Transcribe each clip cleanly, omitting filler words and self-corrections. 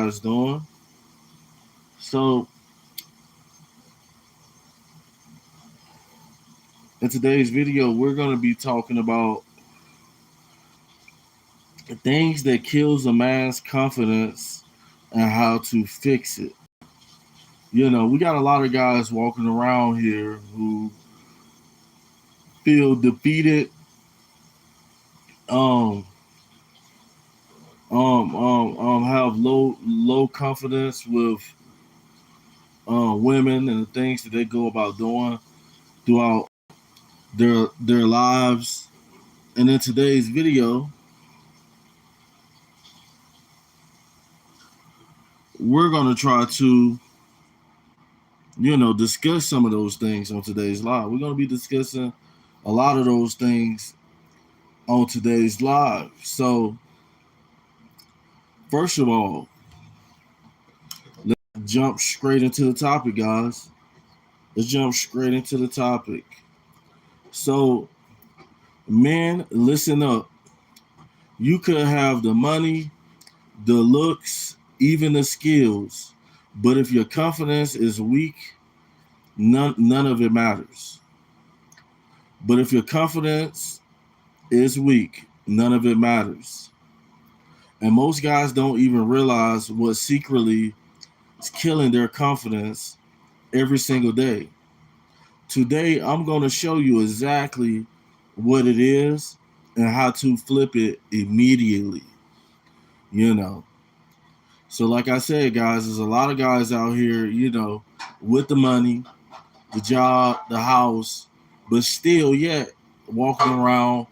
guys doing? So, in today's video, we're going to be talking about the things that kills a man's confidence and how to fix it. We got a lot of guys walking around here who feel defeated, um, have low confidence with women and the things that they go about doing throughout their lives. And in today's video, we're gonna try to, discuss some of those things on today's live. We're gonna be discussing a lot of those things on today's live. So, first of all, let's jump straight into the topic, guys. Let's jump straight into the topic. So, men, listen up. You could have the money, the looks, even the skills, but if your confidence is weak, none of it matters. But if your confidence is weak, none of it matters. And most guys don't even realize what secretly is killing their confidence every single day. Today, I'm going to show you exactly what it is and how to flip it immediately. You know. So, like I said, guys, there's a lot of guys out here, with the money, the job, the house, but still yet walking around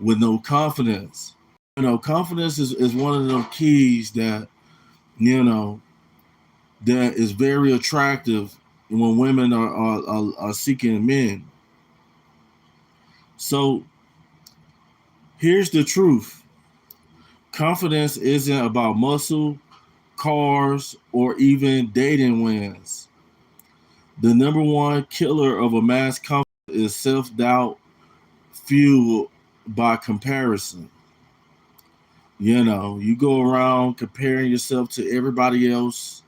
with no confidence. Confidence is one of the keys that is very attractive when women are seeking men. So here's the truth. Confidence isn't about muscle, cars, or even dating wins. The number one killer of a man's confidence is self-doubt fueled by comparison. You go around comparing yourself to everybody else.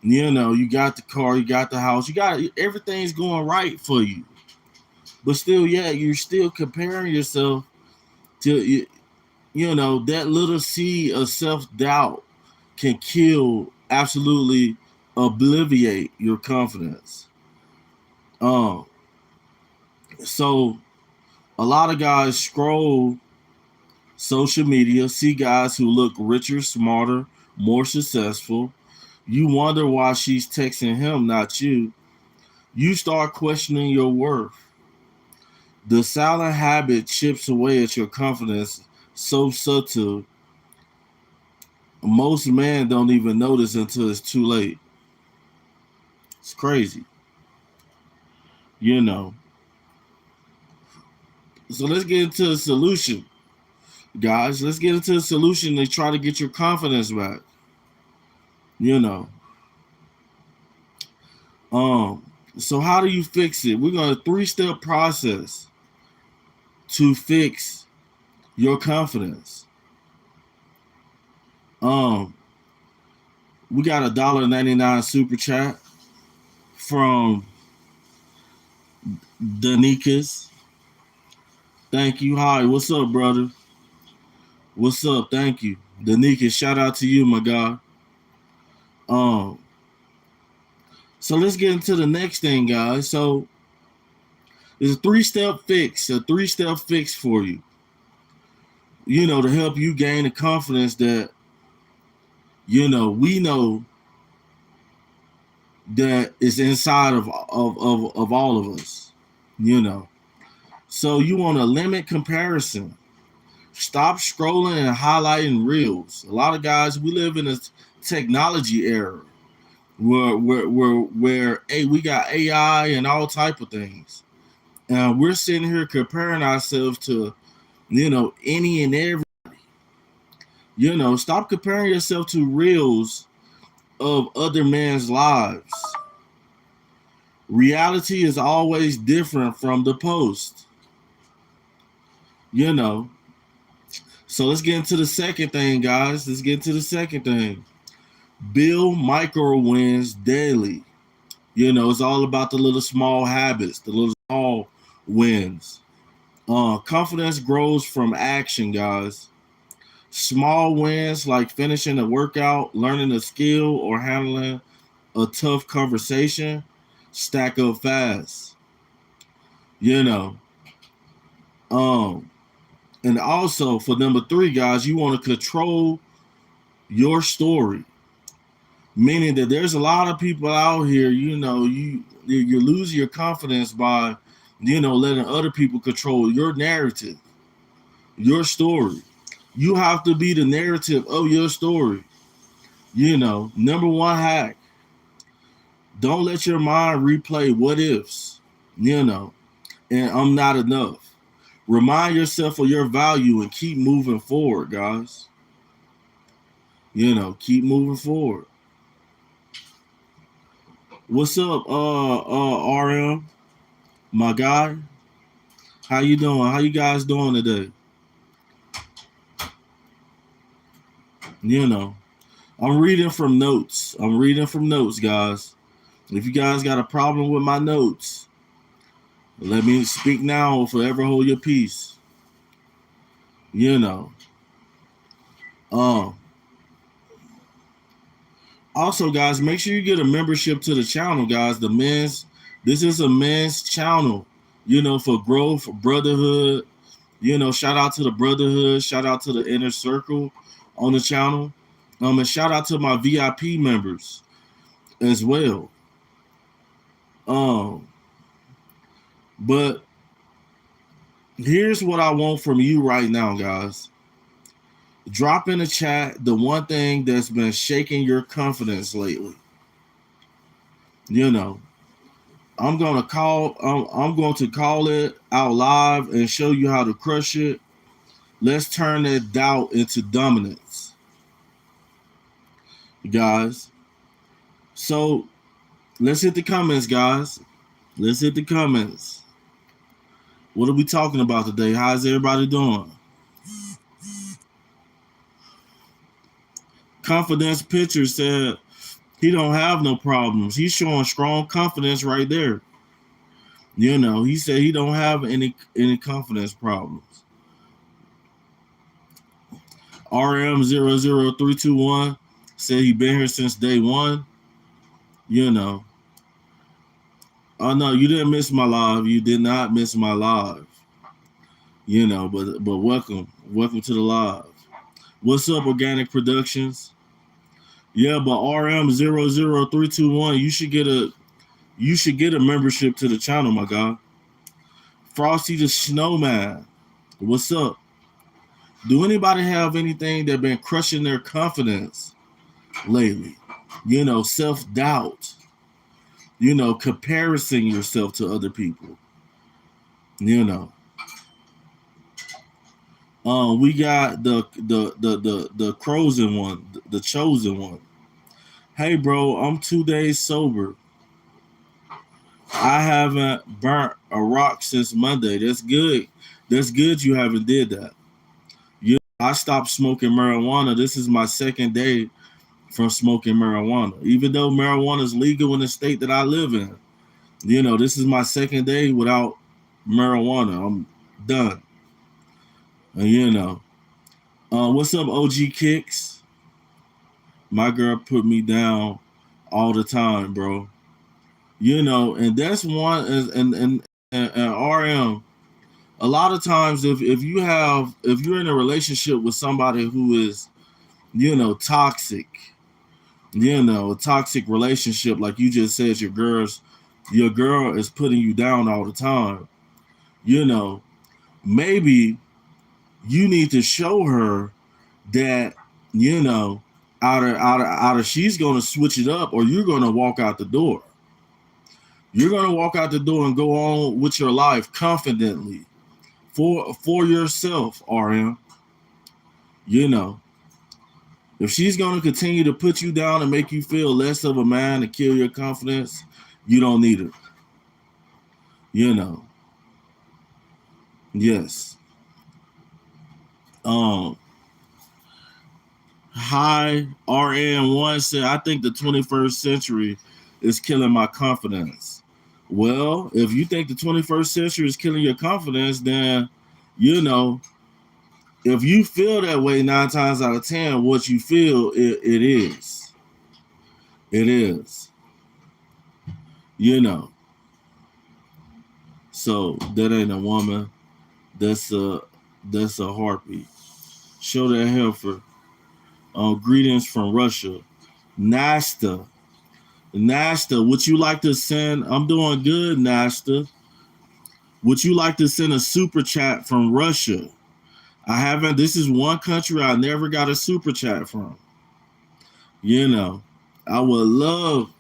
You got the car, you got the house, everything's going right for you. But still, you're still comparing yourself to, that little seed of self-doubt can absolutely obliviate your confidence. So a lot of guys scroll social media, see guys who look richer, smarter, more successful. You wonder why she's texting him, not you. You start questioning your worth. The silent habit chips away at your confidence so subtle, most men don't even notice until it's too late. It's crazy. you know. So let's get into a solution, guys. Let's get into a solution to try to get your confidence back. You know. So how do you fix it? We're going to 3-step process to fix your confidence. We got $1.99 super chat from Danikas. Thank you. Hi, what's up, brother? What's up? Thank you. Danikas, shout out to you, my guy. So let's get into the next thing, guys. So it's a 3-step fix for you. To help you gain the confidence that, we know that is inside of all of us, So you want to limit comparison. Stop scrolling and highlighting reels. A lot of guys, we live in a technology era where hey, we got AI and all type of things. And we're sitting here comparing ourselves to, any and every. Stop comparing yourself to reels of other men's lives. Reality is always different from the post. So let's get into the second thing, guys. Build micro wins daily. It's all about the little small habits, the little small wins. Confidence grows from action, guys. Small wins like finishing a workout, learning a skill, or handling a tough conversation stack up fast. You know. Um, and also for number three, guys, you want to control your story. Meaning that there's a lot of people out here, you lose your confidence by, letting other people control your narrative, your story. You have to be the narrative of your story. Number one hack: don't let your mind replay what ifs. And I'm not enough. Remind yourself of your value and keep moving forward, guys. Keep moving forward. What's up, RM, my guy? How you doing? How you guys doing today? I'm reading from notes. Guys. If you guys got a problem with my notes, let me speak now or forever hold your peace. Um, Also, guys, make sure you get a membership to the channel, guys. This is a men's channel, for growth, for brotherhood. Shout out to the brotherhood, shout out to the inner circle on the channel. And shout out to my VIP members as well. But here's what I want from you right now, guys. Drop in the chat the one thing that's been shaking your confidence lately. I'm going to call it out live and show you how to crush it. Let's turn that doubt into dominance, guys. So let's hit the comments, guys. Let's hit the comments. What are we talking about today? How's everybody doing? Confidence Picture said he don't have no problems. He's showing strong confidence right there. He said he don't have any confidence problems. RM00321 said he been here since day one. Oh no, you didn't miss my live. You did not miss my live. But welcome to the live. What's up, Organic Productions? Yeah, but RM00321, you should get a membership to the channel, my guy. Frosty the Snowman, what's up? Do anybody have anything that been crushing their confidence lately? Self-doubt. Comparison yourself to other people. We got the chosen one, the chosen one. Hey, bro, I'm 2 days sober. I haven't burnt a rock since Monday. That's good. That's good you haven't did that. I stopped smoking marijuana. This is my second day from smoking marijuana. Even though marijuana is legal in the state that I live in. This is my second day without marijuana. I'm done. And what's up, OG Kicks? My girl put me down all the time, bro. And that's one, and RM. A lot of times, if you're in a relationship with somebody who is, toxic, a toxic relationship, like you just said, your girl is putting you down all the time. Maybe you need to show her that, either she's gonna switch it up or you're gonna walk out the door. You're gonna walk out the door and go on with your life confidently for yourself, RM. If she's gonna continue to put you down and make you feel less of a man and kill your confidence, you don't need her. Yes. Hi, RN1 said, I think the 21st century is killing my confidence. Well, if you think the 21st century is killing your confidence, then, you know, if you feel that way 9 times out of 10, what you feel, it is. It is. You know. So that ain't a woman. That's a harpy. Show that heifer. Greetings from Russia. Nasta. Nasta, would you like to send? I'm doing good, Nasta. Would you like to send a super chat from Russia? I haven't. This is one country I never got a super chat from. You know, I would love,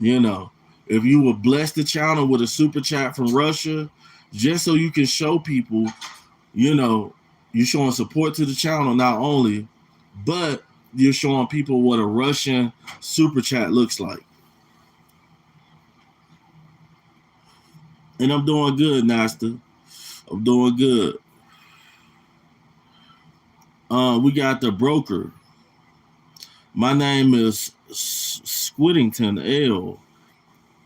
you know, if you would bless the channel with a super chat from Russia, just so you can show people, you know, you're showing support to the channel not only, but you're showing people what a Russian super chat looks like. And I'm doing good, Nasta. I'm doing good. We got the broker. My name is Squiddington L.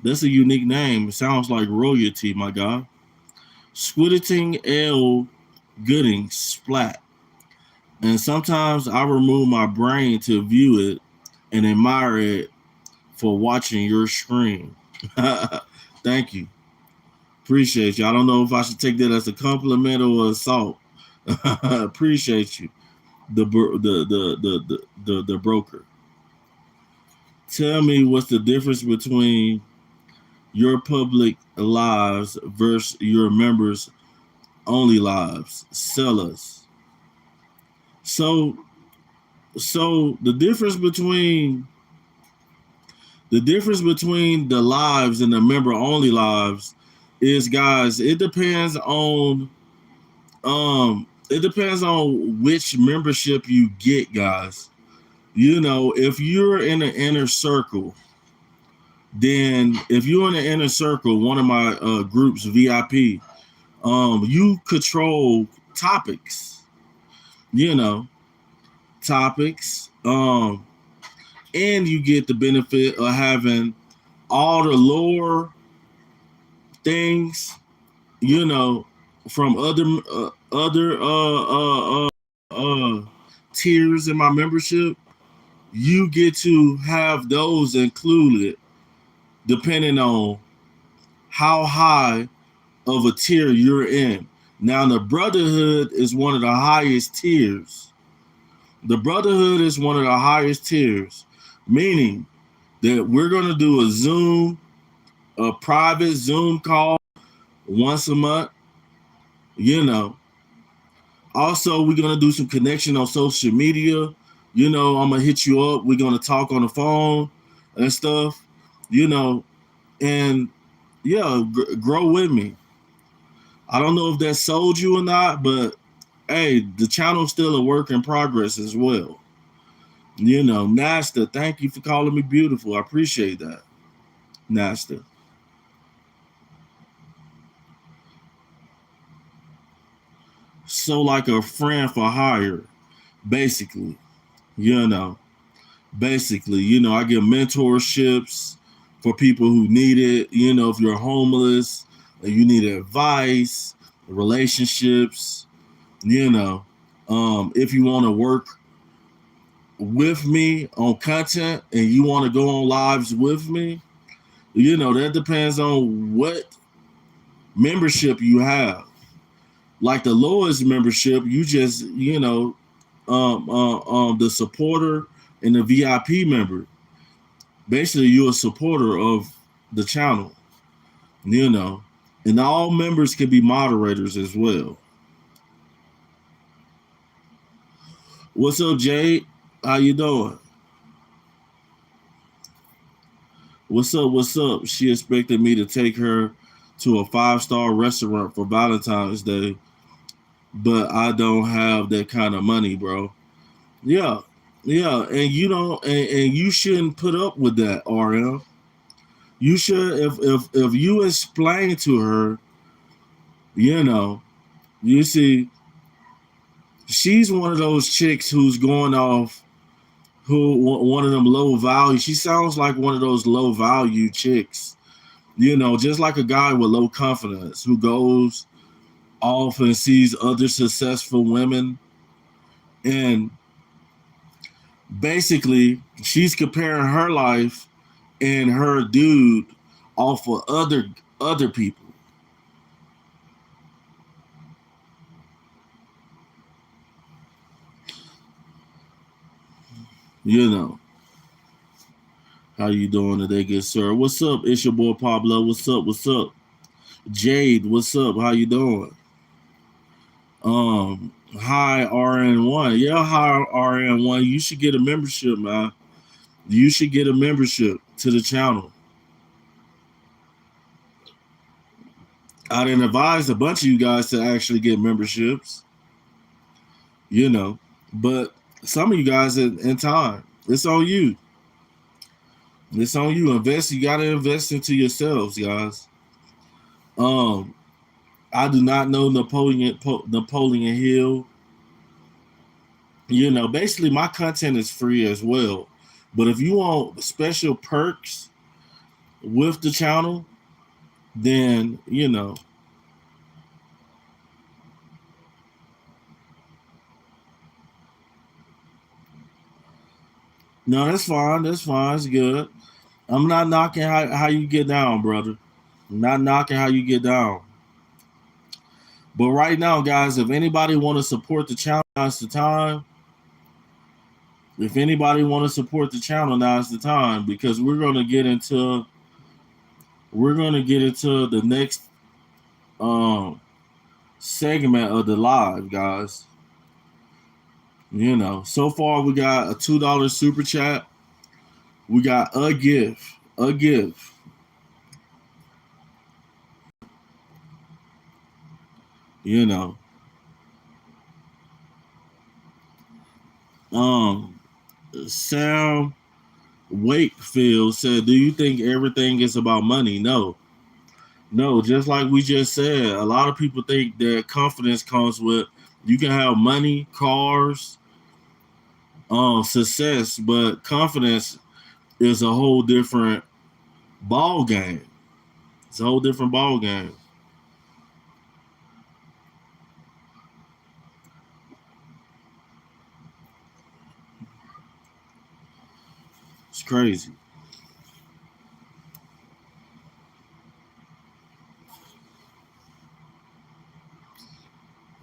That's a unique name. It sounds like royalty, my guy. Squiddington L. Gooding Splat. And sometimes I remove my brain to view it and admire it for watching your screen. Thank you. Appreciate you. I don't know if I should take that as a compliment or assault. Appreciate you. The broker. Tell me what's the difference between your public lives versus your members only lives. Sell us. So the difference between the lives and the member only lives is, guys, it depends on which membership you get, guys. You know, if you're in an inner circle, then if you're in the inner circle, one of my groups, VIP, you control topics, you know, topics, and you get the benefit of having all the lower things, you know, from other tiers in my membership. You get to have those included depending on how high of a tier you're in. Now, the Brotherhood is one of the highest tiers. The Brotherhood is one of the highest tiers, meaning that we're going to do a private Zoom call once a month. You know, also, we're going to do some connection on social media. You know, I'm going to hit you up. We're going to talk on the phone and stuff, you know, and yeah, grow with me. I don't know if that sold you or not, but hey, the channel's still a work in progress as well. You know, Nasta, thank you for calling me beautiful. I appreciate that, Nasta. So like a friend for hire, basically, you know, I give mentorships for people who need it. You know, if you're homeless and you need advice, relationships, you know, if you want to work with me on content and you want to go on lives with me, you know, that depends on what membership you have. Like the lowest membership, you just, you know, the supporter and the VIP member. Basically, you're a supporter of the channel, you know, and all members can be moderators as well. What's up, Jade? How you doing? What's up? What's up? She expected me to take her to a 5-star restaurant for Valentine's Day, but I don't have that kind of money, bro. Yeah, yeah, and you don't, and you shouldn't put up with that, RM. You should, if you explain to her, you know, you see, She's one of those chicks who's going off, who one of them low value. She sounds like one of those low value chicks, just like a guy with low confidence who goes off and sees other successful women, and basically she's comparing her life and her dude off of other people. You know. How you doing today, good sir? What's up? It's your boy Pablo. What's up? What's up? Jade, what's up? How you doing? Hi RN1. Yeah, hi RN1. You should get a membership, man. You should get a membership to the channel. I didn't advise a bunch of you guys to actually get memberships, but some of you guys in time. It's on you. It's on you. Invest. You gotta invest into yourselves, guys. Um, I do not know Napoleon Hill. Basically my content is free as well. But if you want special perks with the channel, then no, that's fine. That's fine. It's good. I'm not knocking how you get down, brother. I'm not knocking how you get down. But right now, guys, if anybody want to support the channel, now's the time. If anybody want to support the channel, now's the time, because we're gonna get into the next segment of the live, guys. So far we got a $2 super chat. We got a gift. A gift. Sam Wakefield said, do you think everything is about money? No. No, just like we just said, a lot of people think that confidence comes with, you can have money, cars, success, but confidence is a whole different ball game. It's a whole different ball game. It's crazy.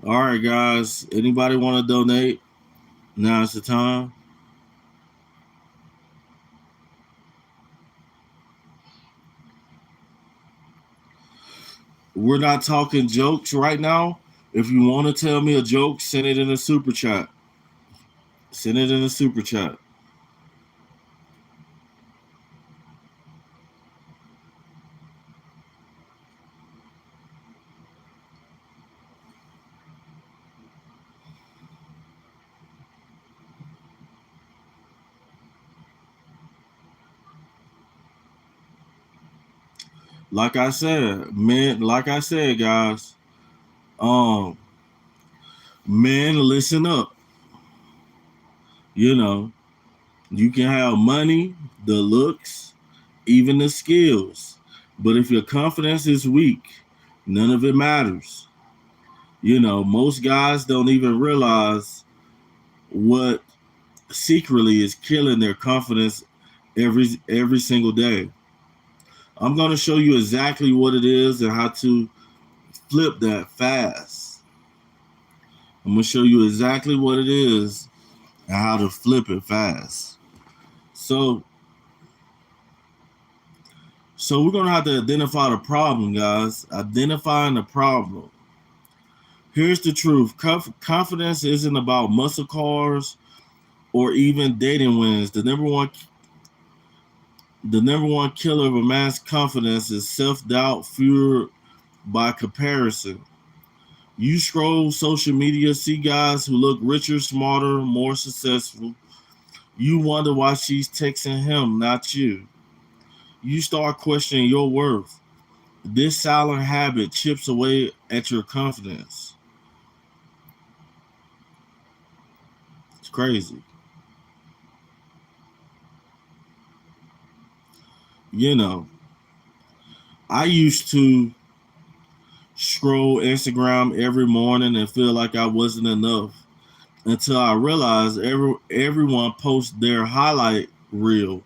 All right, guys. Anybody want to donate? Now's the time. We're not talking jokes right now. If you want to tell me a joke, send it in a super chat. Send it in a super chat. Like I said, guys, men, listen up. You can have money, the looks, even the skills. But if your confidence is weak, none of it matters. Most guys don't even realize what secretly is killing their confidence every single day. I'm going to show you exactly what it is and how to flip that fast. I'm going to show you exactly what it is and how to flip it fast. So we're going to have to identify the problem, guys. Identifying the problem. Here's the truth. Confidence isn't about muscle cars or even dating wins. The number one killer of a man's confidence is self-doubt fueled by comparison. You scroll social media, see guys who look richer, smarter, more successful. You wonder why she's texting him, not you. You start questioning your worth. This silent habit chips away at your confidence. crazy. You know, I used to scroll Instagram every morning and feel like I wasn't enough until I realized everyone posts their highlight reel,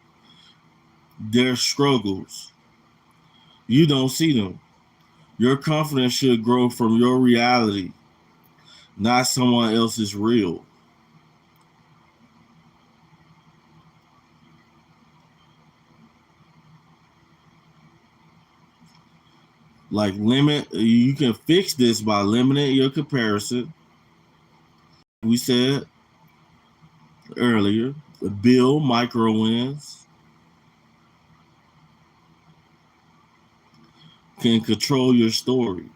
their struggles. You don't see them. Your confidence should grow from your reality, not someone else's reel. Like you can fix this by limiting your comparison. We said earlier, build micro wins, can control your story.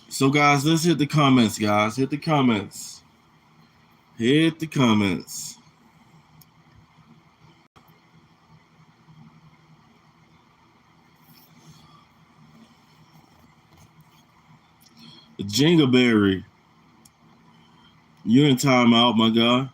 So, guys, let's hit the comments, guys. Hit the comments. Hit the comments. Jingleberry, you're in timeout, my guy.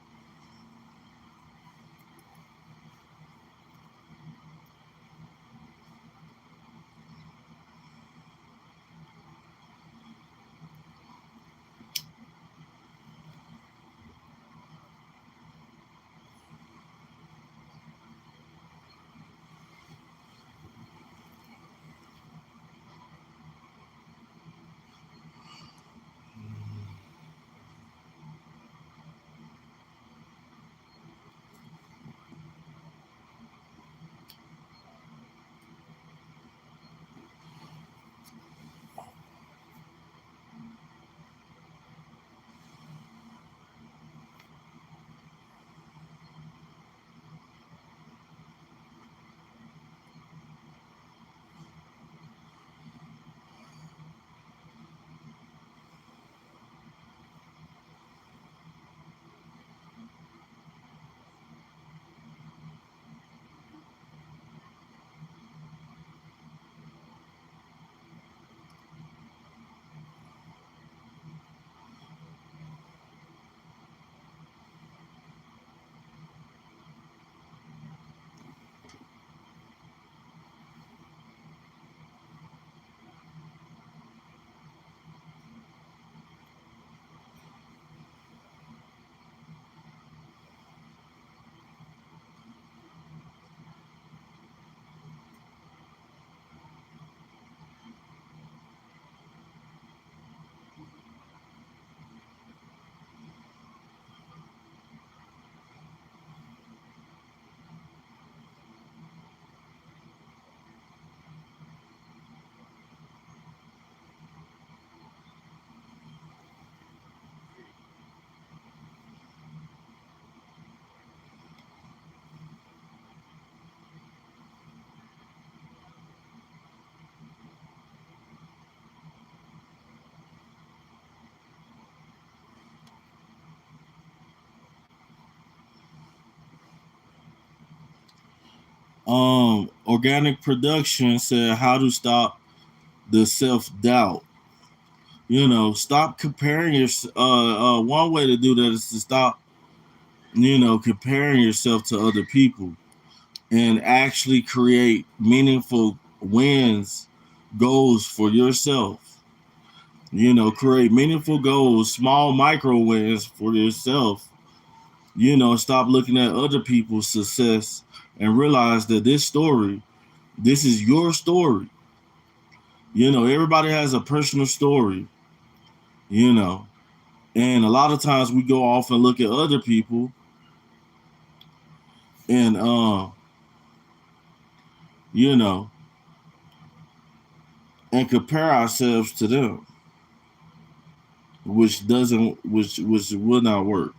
Organic production said how to stop the self doubt. Stop comparing your. One way to do that is to stop, comparing yourself to other people and actually create meaningful wins, goals for yourself. Create meaningful goals, small micro wins for yourself. Stop looking at other people's success and realize that this is your story. Everybody has a personal story, you know, and a lot of times we go off and look at other people and, you know, and compare ourselves to them, which will not work.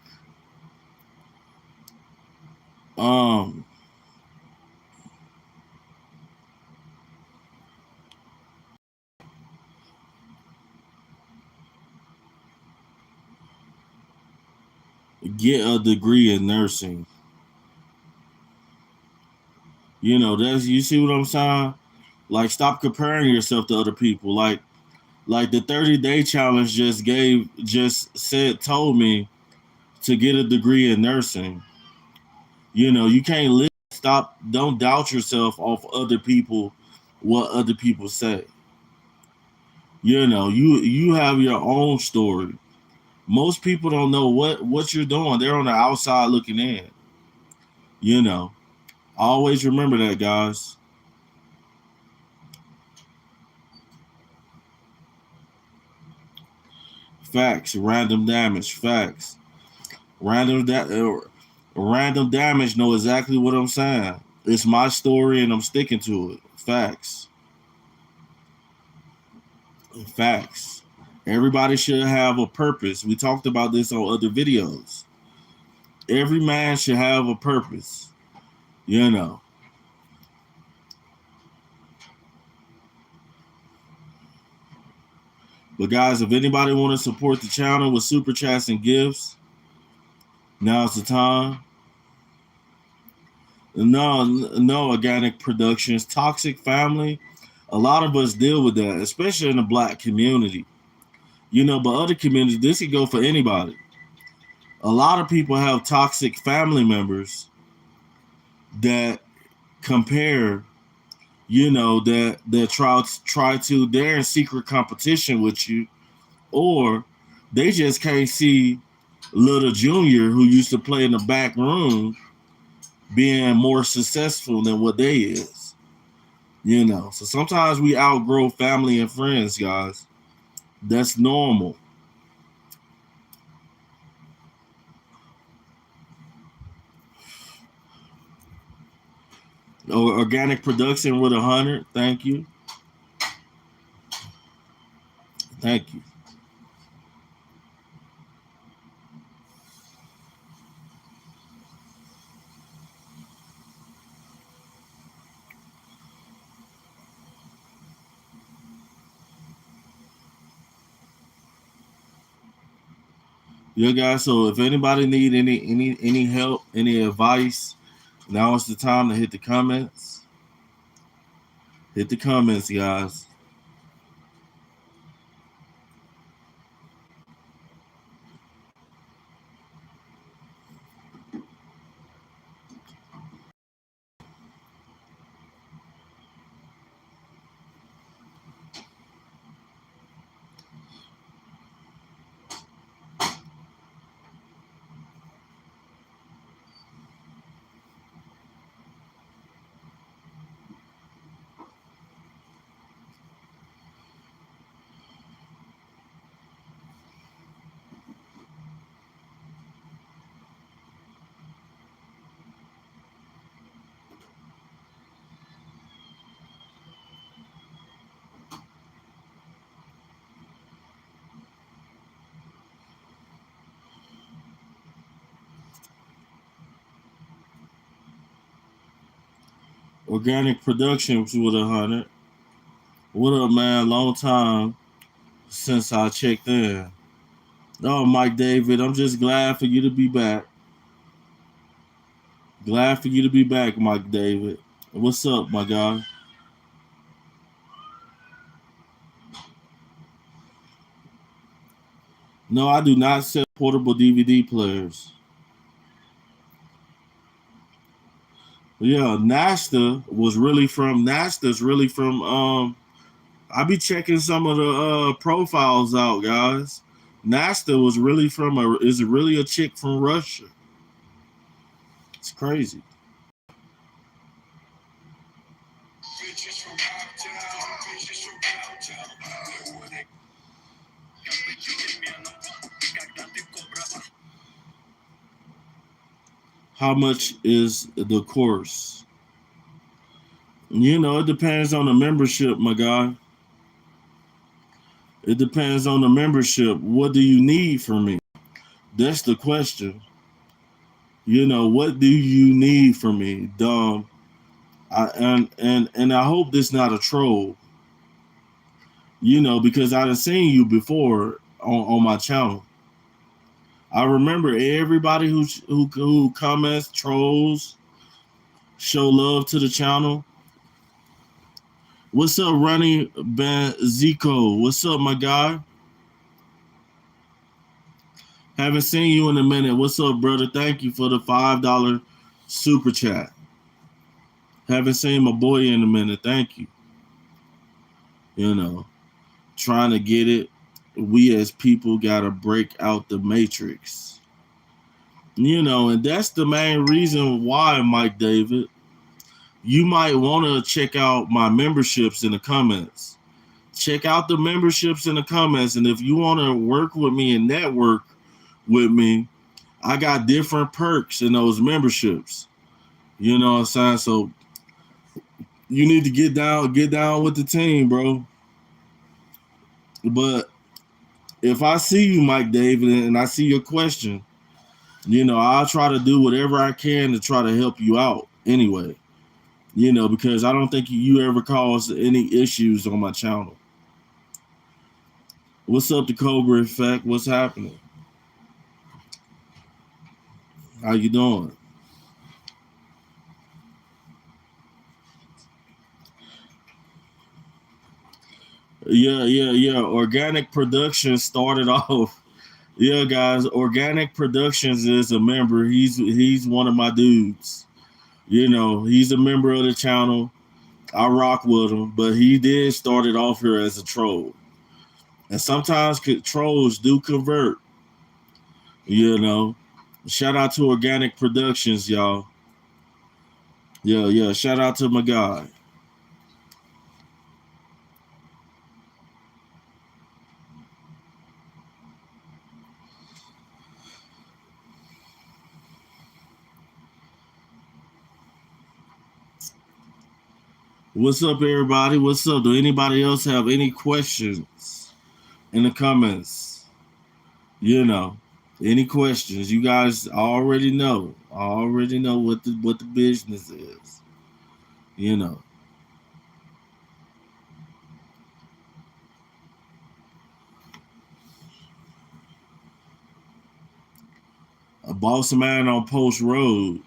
Um, get a degree in nursing. That's you see what I'm saying? Like stop comparing yourself to other people. Like Like the 30-day challenge told me to get a degree in nursing. You can't don't doubt yourself off other people, what other people say. You have your own story. Most people don't know what you're doing. They're on the outside looking in. You know. Always remember that, guys. Facts. Random damage. Facts. Random damage know exactly what I'm saying. It's my story and I'm sticking to it. Facts. Facts. Everybody should have a purpose. We talked about this on other videos. Every man should have a purpose. You know. But guys, if anybody want to support the channel with super chats and gifts, now's the time. No Organic Productions, toxic family. A lot of us deal with that, especially in the black community. But other communities, this could go for anybody. A lot of people have toxic family members that compare, that try to, they're in secret competition with you, or they just can't see Little Junior, who used to play in the back room, being more successful than what they is. So sometimes we outgrow family and friends, guys. That's normal. Organic Production with 100. Thank you. Thank you. Yeah, guys. So if anybody need any help, any advice, now is the time to hit the comments. Hit the comments, guys. Organic Productions with 100. What up, man? Long time since I checked in. Oh, Mike David, I'm just glad for you to be back. Glad for you to be back, Mike David. What's up, my guy? No, I do not sell portable DVD players. Yeah, Nasta's really from I be checking some of the profiles out, guys. Nasta was really is really a chick from Russia. It's crazy. How much is the course? It depends on the membership, my guy. It depends on the membership. What do you need from me? That's the question. What do you need from me, Dom? And I hope this not a troll. Because I done seen you before on my channel. I remember everybody who comments, trolls, show love to the channel. What's up, Ronnie Benzico? What's up, my guy? Haven't seen you in a minute. What's up, brother? Thank you for the $5 super chat. Haven't seen my boy in a minute. Thank you. You know, trying to get it. We as people got to break out the matrix. You know, and that's the main reason why, Mike David, you might want to check out my memberships in the comments. Check out the memberships in the comments. And if you want to work with me and network with me, I got different perks in those memberships. You know what I'm saying? So you need to get down with the team, bro. But if I see you, Mike David, and I see your question, you know, I'll try to do whatever I can to try to help you out anyway. You know, because I don't think you ever caused any issues on my channel. What's up, the Cobra Effect? What's happening? How you doing? Yeah. Organic Production started off. Yeah, guys. Organic Productions is a member. He's one of my dudes. You know, he's a member of the channel. I rock with him, but he did start it off here as a troll. And sometimes trolls do convert. You know, shout out to Organic Productions, y'all. Yeah. Shout out to my guy. What's up, everybody? What's up? Do anybody else have any questions in the comments? You know, any questions? You guys already know. I already know what the business is. You know. A boss man on Post Road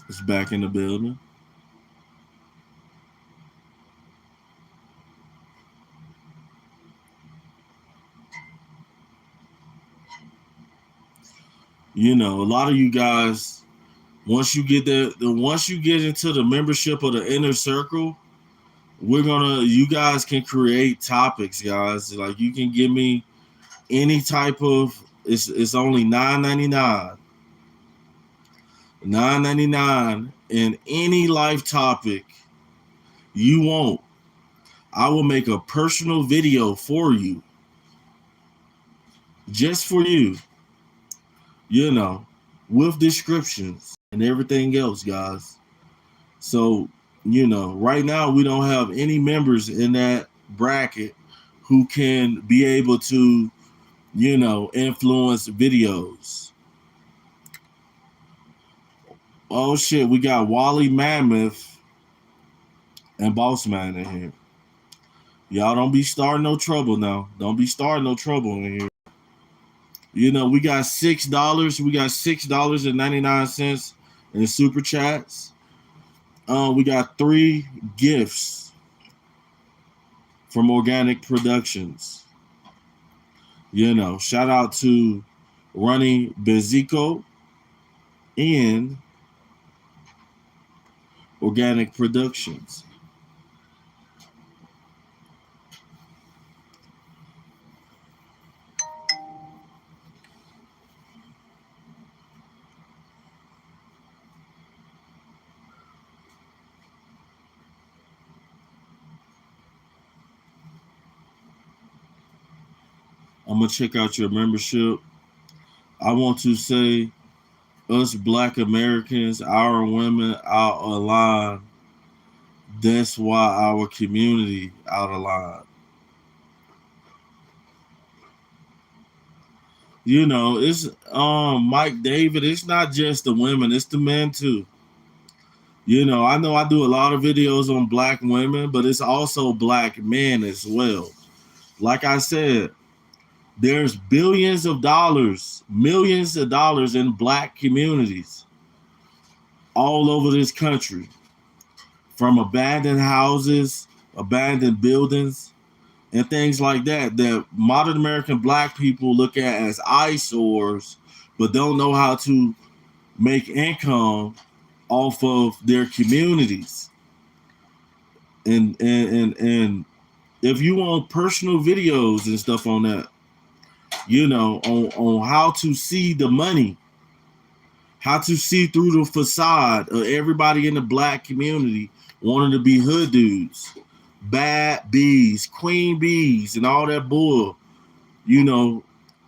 is back in the building. You know, a lot of you guys, once you get into the membership of the inner circle, you guys can create topics, guys. Like you can give me any type of, it's only $9.99. $9.99 in any life topic you want. I will make a personal video for you. Just for you. You know, with descriptions and everything else, guys. So, you know, right now we don't have any members in that bracket who can be able to, you know, influence videos. Oh shit, we got Wally Mammoth and Boss Man in here. Y'all don't be starting no trouble now. Don't be starting no trouble in here. You know, we got $6. We got $6.99 in super chats. We got 3 gifts from Organic Productions. You know, shout out to Ronnie Benzico and Organic Productions. I'm going to check out your membership. I want to say, us Black Americans, our women out of line. That's why our community out of line. You know, it's Mike David, it's not just the women, it's the men too. You know I do a lot of videos on black women, but it's also black men as well. Like I said, there's billions of dollars, millions of dollars in black communities all over this country. from abandoned houses, abandoned buildings, and things like that, that modern American black people look at as eyesores, but don't know how to make income off of their communities. And if you want personal videos and stuff on that, on how to see the money, how to see through the facade of everybody in the black community wanting to be hood dudes, bad bees, queen bees, and all that bull. You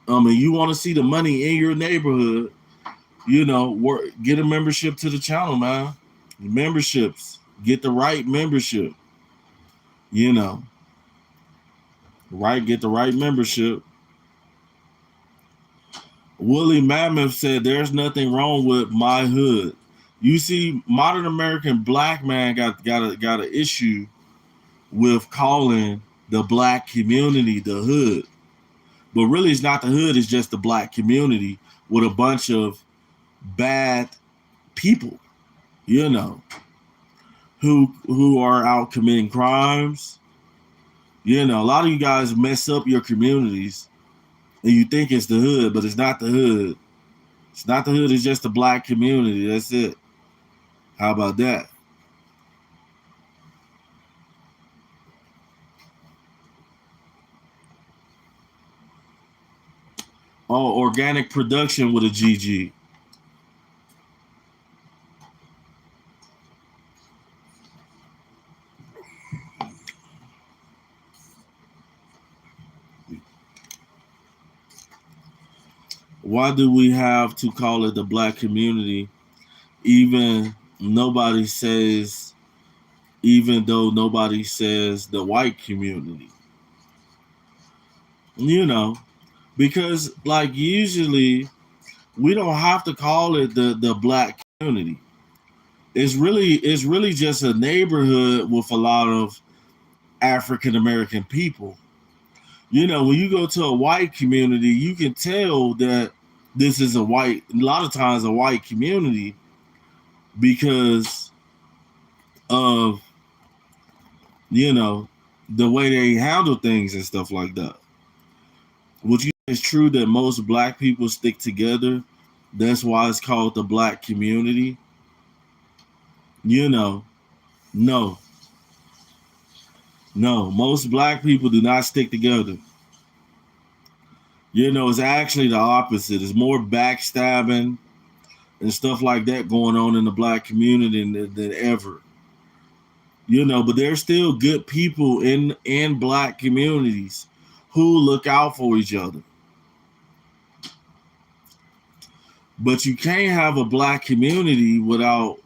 want to see the money in your neighborhood. Get a membership to the channel, man. Memberships, get the right membership. Get the right membership. Willie Mammoth said, "There's nothing wrong with my hood." You see, modern American black man got an issue with calling the black community the hood, but really it's not the hood. It's just the black community with a bunch of bad people, who are out committing crimes. A lot of you guys mess up your communities and you think it's the hood, but it's not the hood. It's not the hood, it's just the black community. That's it. How about that? Oh, organic production with a GG. Why do we have to call it the black community, even though nobody says the white community? Because like usually we don't have to call it the black community. It's really just a neighborhood with a lot of African American people. When you go to a white community, you can tell that this is a lot of times a white community because of, the way they handle things and stuff like that. Would you say it's true that most black people stick together? That's why it's called the black community? No. No, most black people do not stick together. It's actually the opposite. It's more backstabbing and stuff like that going on in the black community than ever. But there's still good people in black communities who look out for each other. But you can't have a black community without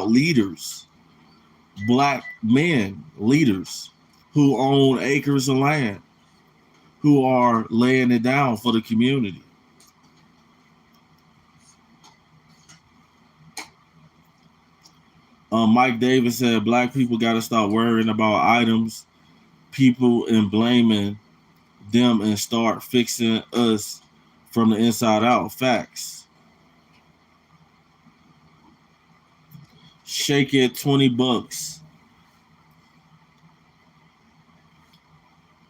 leaders, black men, leaders who own acres of land, who are laying it down for the community. Mike Davis said, "Black people got to stop worrying about items, people, and blaming them and start fixing us from the inside out." Facts. Shake it, $20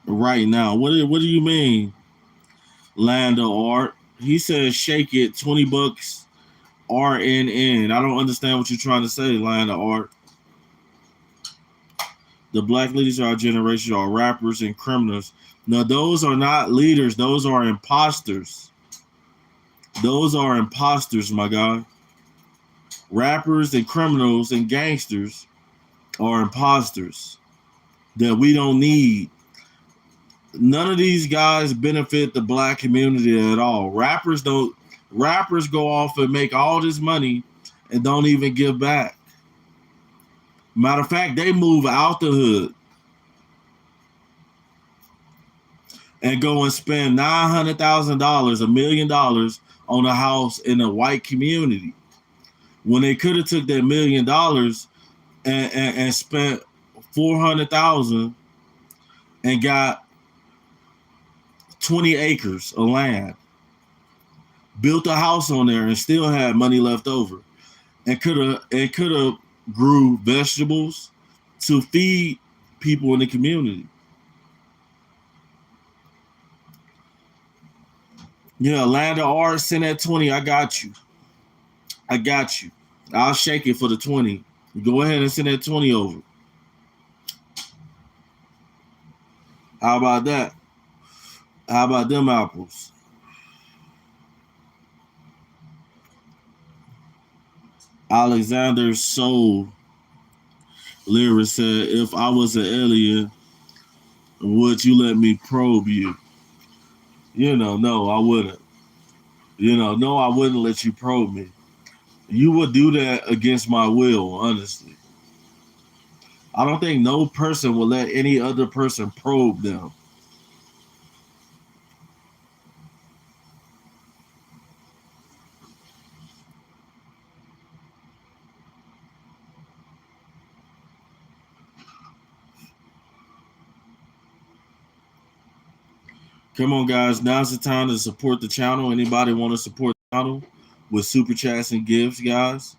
right now. What do you mean, Lando Art? He says shake it, $20 RNN. I don't understand what you're trying to say, Lando Art. The black leaders of our generation are rappers and criminals. No, those are not leaders. Those are imposters. Those are imposters, my guy. Rappers and criminals and gangsters are imposters that we don't need. None of these guys benefit the black community at all. Rappers go off and make all this money and don't even give back. Matter of fact, they move out the hood and go and spend $900,000, $1 million on a house in a white community, when they could have took that $1 million and spent $400,000 and got 20 acres of land, built a house on there, and still had money left over. and could have grew vegetables to feed people in the community. Yeah, Land of Art, send that 20. I got you. I got you. I'll shake it for the 20. Go ahead and send that 20 over. How about that? How about them apples? Alexander Soul Lyra said, if I was an alien, would you let me probe you? No, I wouldn't. No, I wouldn't let you probe me. You would do that against my will, honestly. I don't think no person will let any other person probe them. Come on, guys. Now's the time to support the channel. Anybody want to support the channel with super chats and gifts, guys?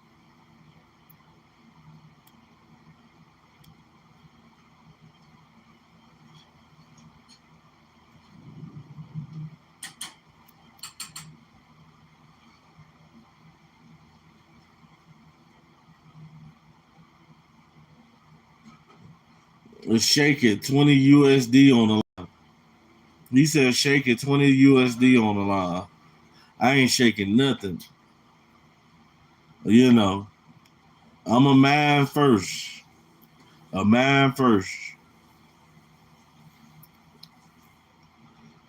Let's shake it. 20 USD on the line. He said shake it. 20 USD on the line. I ain't shaking nothing. I'm a man first. A man first.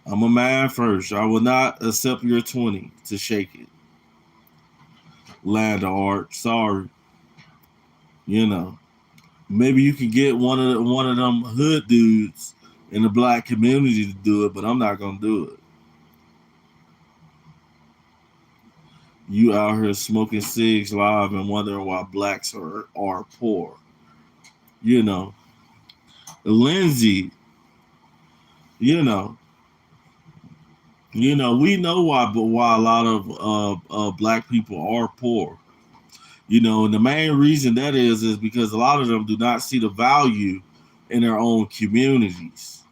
I'm a man first. I will not accept your 20 to shake it. Land of Art. Sorry. Maybe you can get one of them hood dudes in the black community to do it, but I'm not gonna do it. You out here smoking cigs live and wondering why blacks are poor. Lindsay, you know, we know why a lot of black people are poor. And the main reason that is because a lot of them do not see the value in their own communities.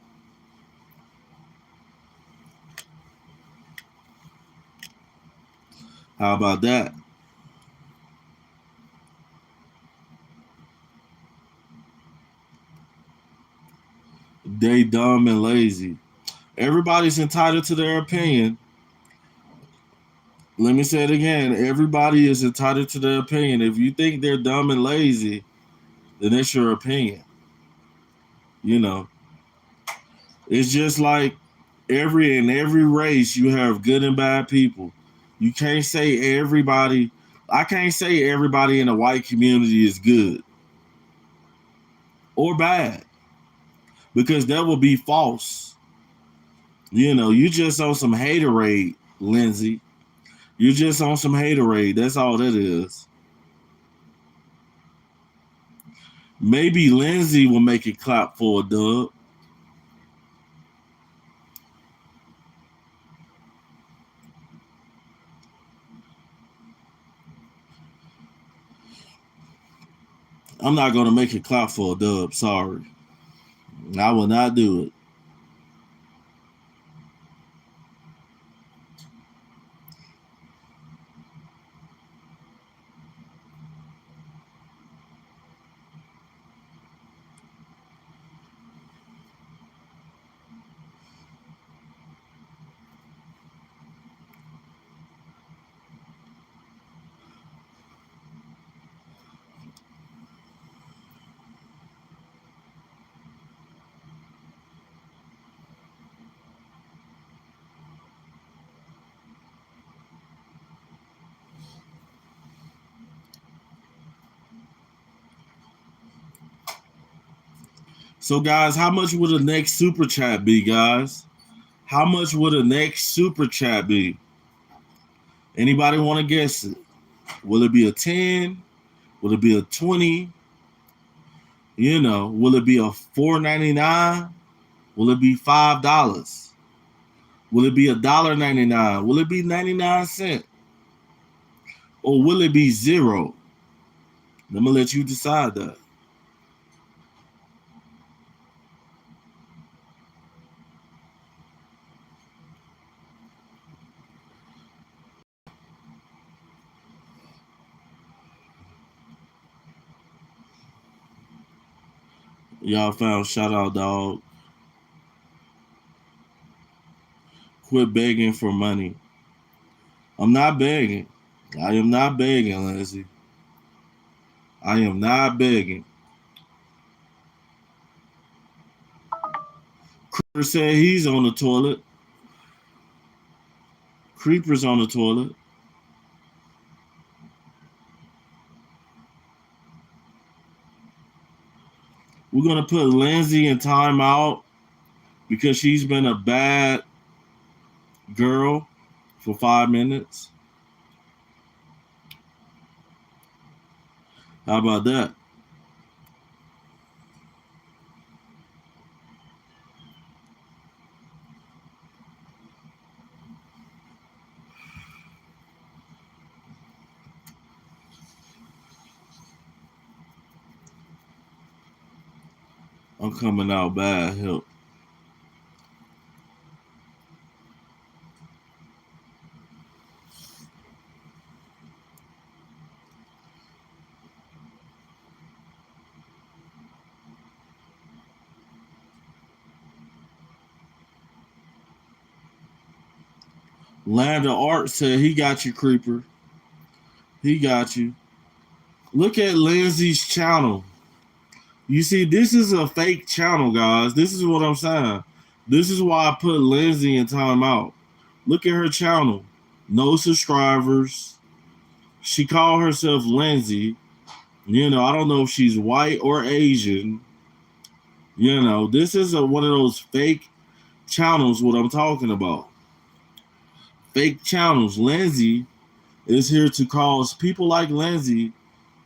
How about that? They dumb and lazy. Everybody's entitled to their opinion. Let me say it again. Everybody is entitled to their opinion. If you think they're dumb and lazy, then it's your opinion. It's just like in every race you have good and bad people. You can't say everybody. I can't say everybody in the white community is good or bad because that would be false. You just on some haterade, Lindsay. You're just on some haterade. That's all that is. Maybe Lindsay will make it clap for a dub. I'm not going to make it clap for a dub. Sorry. I will not do it. So, guys, how much will the next super chat be, guys? How much will the next super chat be? Anybody want to guess it? Will it be a 10? Will it be a 20? Will it be a $4.99? Will it be $5? Will it be $1.99? Will it be 99 cents? Or will it be zero? I'm gonna let you decide that. Y'all found shout out, dog. Quit begging for money. I'm not begging. I am not begging, Lindsay. I am not begging. Creeper said he's on the toilet. Creeper's on the toilet. We're gonna put Lindsay in timeout because she's been a bad girl for 5 minutes. How about that? I'm coming out bad. Help. Land of Art said he got you, Creeper. He got you. Look at Lindsay's channel. You see, this is a fake channel, guys. This is what I'm saying. This is why I put Lindsay in timeout. Look at her channel. No subscribers. She called herself Lindsay. I don't know if she's white or Asian. This is one of those fake channels, what I'm talking about. Fake channels. Lindsay is here to cause people like Lindsay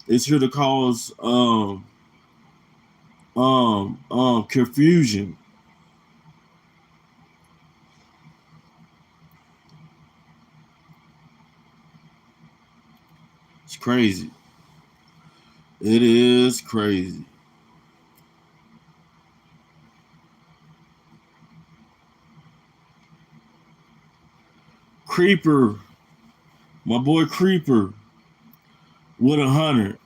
is here to cause confusion. It's crazy. It is crazy. Creeper, my boy Creeper, with 100,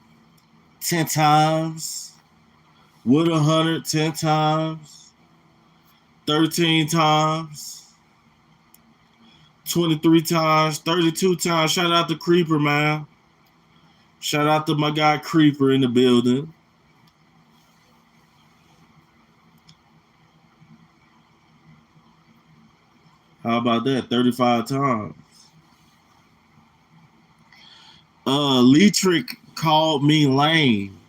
10 times, with 100, 10 times, 13 times, 23 times, 32 times. Shout out to Creeper, man. Shout out to my guy Creeper in the building. How about that? 35 times. Leetrick called me lame.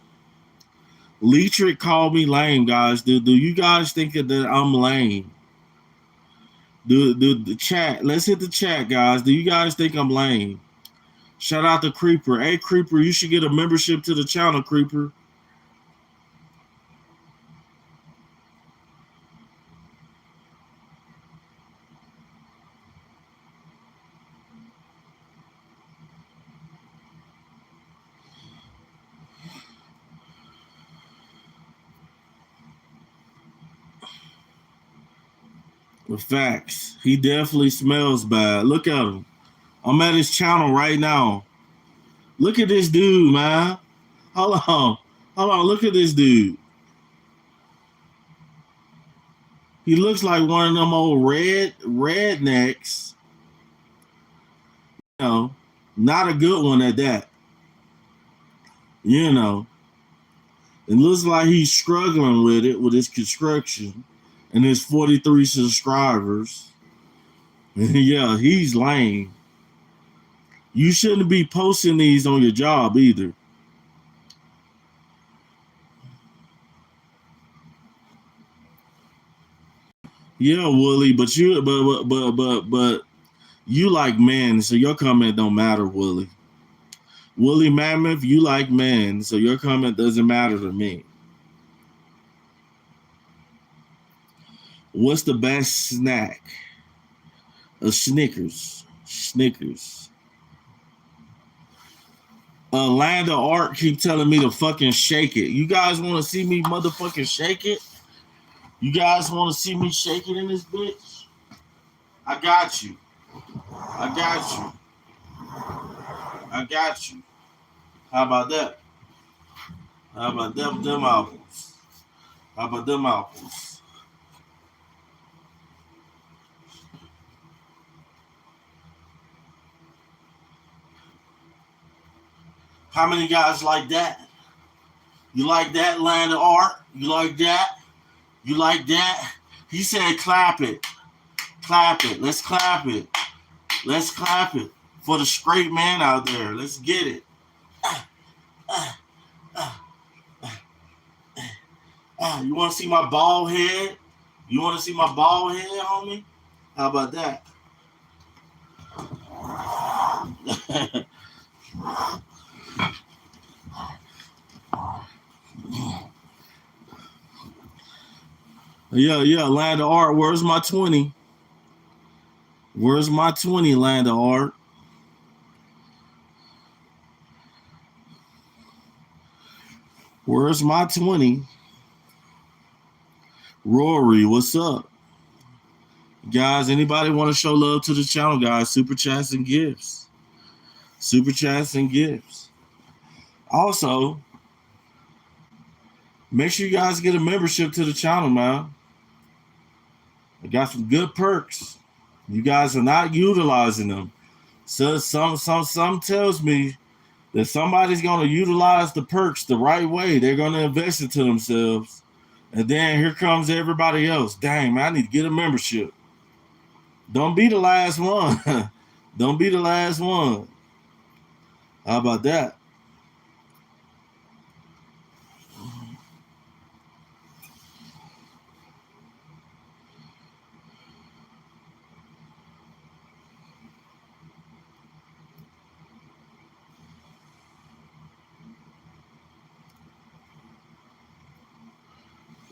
Leetrick called me lame, guys. Do you guys think that I'm lame? The chat. Let's hit the chat, guys. Do you guys think I'm lame? Shout out to Creeper. Hey, Creeper, you should get a membership to the channel, Creeper. The facts. He definitely smells bad. Look at him. I'm at his channel right now. Look at this dude, man. Hold on. Hold on. Look at this dude. He looks like one of them old rednecks. Not a good one at that. It looks like he's struggling with it with his construction and his 43 subscribers. Yeah, he's lame. You shouldn't be posting these on your job either. Yeah, Wooly, but you like men, so your comment don't matter, Wooly. Wooly Mammoth, you like men, so your comment doesn't matter to me. What's the best snack? A Snickers. Snickers. Land of Art keep telling me to fucking shake it. You guys want to see me motherfucking shake it? You guys want to see me shake it in this bitch? I got you. I got you. I got you. How about that? How about them apples? How about them apples? How many guys like that? You like that, Land of Art? You like that? You like that? He said clap it. Clap it. Let's clap it. Let's clap it. For the straight man out there. Let's get it. You want to see my bald head? You want to see my bald head, homie? How about that? Yeah, Land of Art. Where's my 20? Where's my 20, Land of Art? Where's my 20? Rory, what's up? Guys, anybody want to show love to the channel, guys? Super chats and gifts. Super chats and gifts. Also, make sure you guys get a membership to the channel, man. I got some good perks. You guys are not utilizing them. So some tells me that somebody's gonna utilize the perks the right way. They're gonna invest into themselves. And then here comes everybody else. Dang, man, I need to get a membership. Don't be the last one. Don't be the last one. How about that?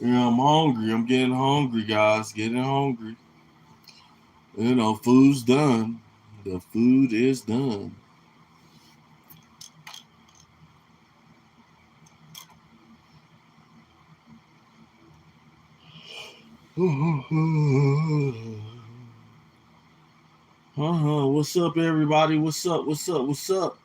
Yeah, I'm hungry. I'm getting hungry, guys. Getting hungry. You know, food's done. The food is done. What's up, everybody? What's up? What's up? What's up?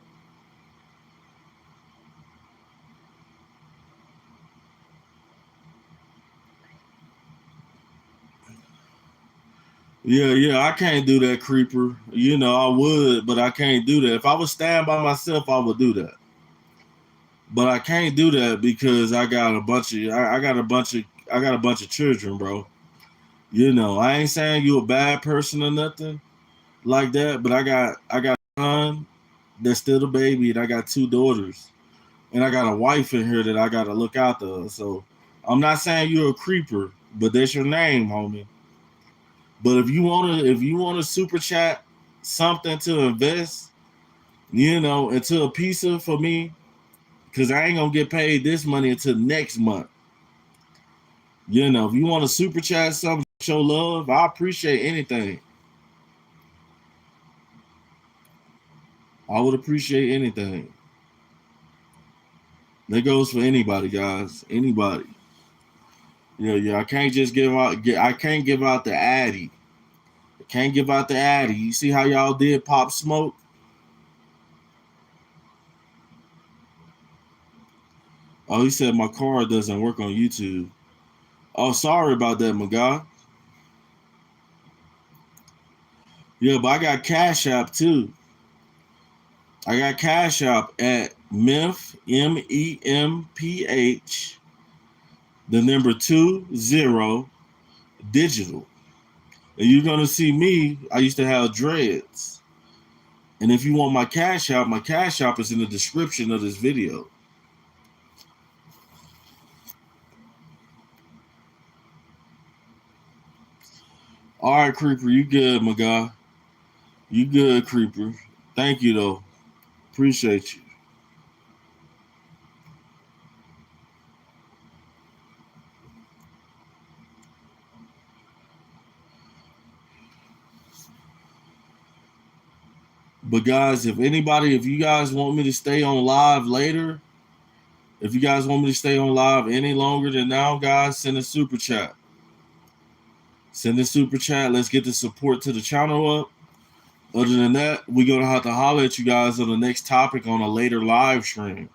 Yeah, I can't do that, creeper. You know, I would, but I can't do that. If I was staying by myself, I would do that. But I can't do that because I got a bunch of I got a bunch of children, bro. You know, I ain't saying you a bad person or nothing like that, but I got a son that's still a baby, and I got two daughters, and I got a wife in here that I gotta look out to. So I'm not saying you're a creeper, but that's your name, homie. But if you wanna super chat something to invest, you know, into a pizza for me, because I ain't gonna get paid this money until next month. You know, if you want to super chat something, show love, I appreciate anything. I would appreciate anything. That goes for anybody, guys. Anybody. Yeah. I can't just give out. I can't give out the Addy. I can't give out the Addy. You see how y'all did Pop Smoke? Oh, he said my card doesn't work on YouTube. Oh, sorry about that, my guy. Yeah, but I got Cash App too. I got Cash App at Memph MEMPH, the number 20 digital. And you're gonna see me. I used to have dreads. And if you want my Cash App is in the description of this video. All right, Creeper, you good, my guy. You good, Creeper. Thank you though. Appreciate you. But guys, if you guys want me to stay on live later, if you guys want me to stay on live any longer than now, guys, send a super chat. Send a super chat. Let's get the support to the channel up. Other than that, we're going to have to holler at you guys on the next topic on a later live stream.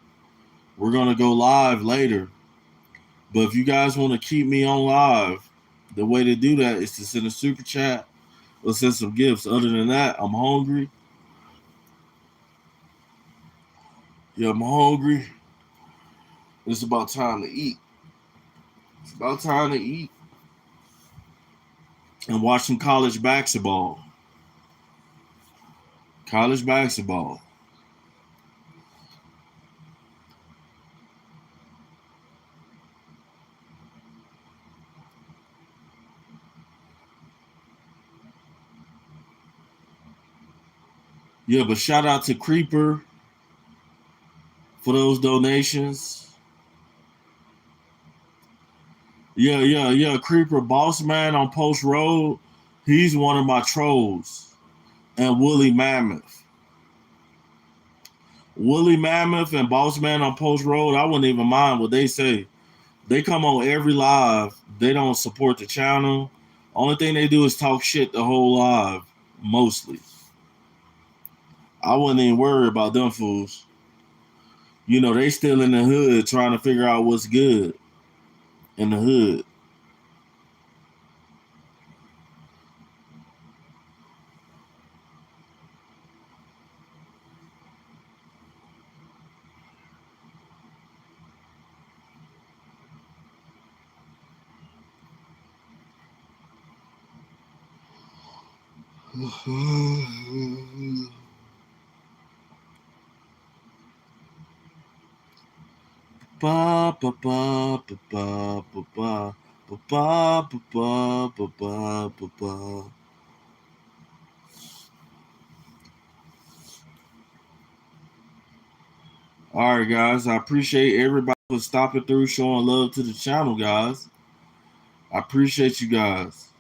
We're going to go live later. But if you guys want to keep me on live, the way to do that is to send a super chat or send some gifts. Other than that, I'm hungry. Yeah, I'm hungry. It's about time to eat. It's about time to eat and watch some college basketball. College basketball. Yeah, but shout out to Creeper for those donations. Yeah. Creeper, Boss Man on Post Road. He's one of my trolls. And Woolly Mammoth. Woolly Mammoth and Boss Man on Post Road, I wouldn't even mind what they say. They come on every live. They don't support the channel. Only thing they do is talk shit the whole live, mostly. I wouldn't even worry about them fools. You know, they still in the hood trying to figure out what's good in the hood. Ba ba ba ba ba ba ba ba ba ba ba ba ba ba. All right, guys. I appreciate everybody for stopping through, showing love to the channel, guys. I appreciate you guys.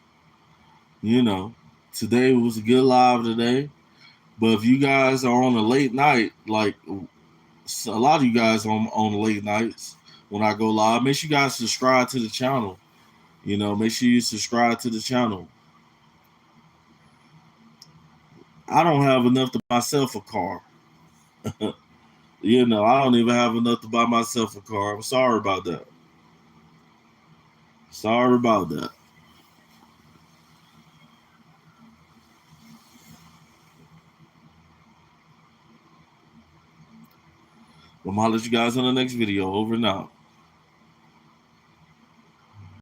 You know, today was a good live today. But if you guys are on a late night, like a lot of you guys on the late nights when I go live, make sure you guys subscribe to the channel. You know, make sure you subscribe to the channel. I don't have enough to buy myself a car. You know, I don't even have enough to buy myself a car. I'm sorry about that. Sorry about that. I'm gonna holler at you guys on the next video. Over and out.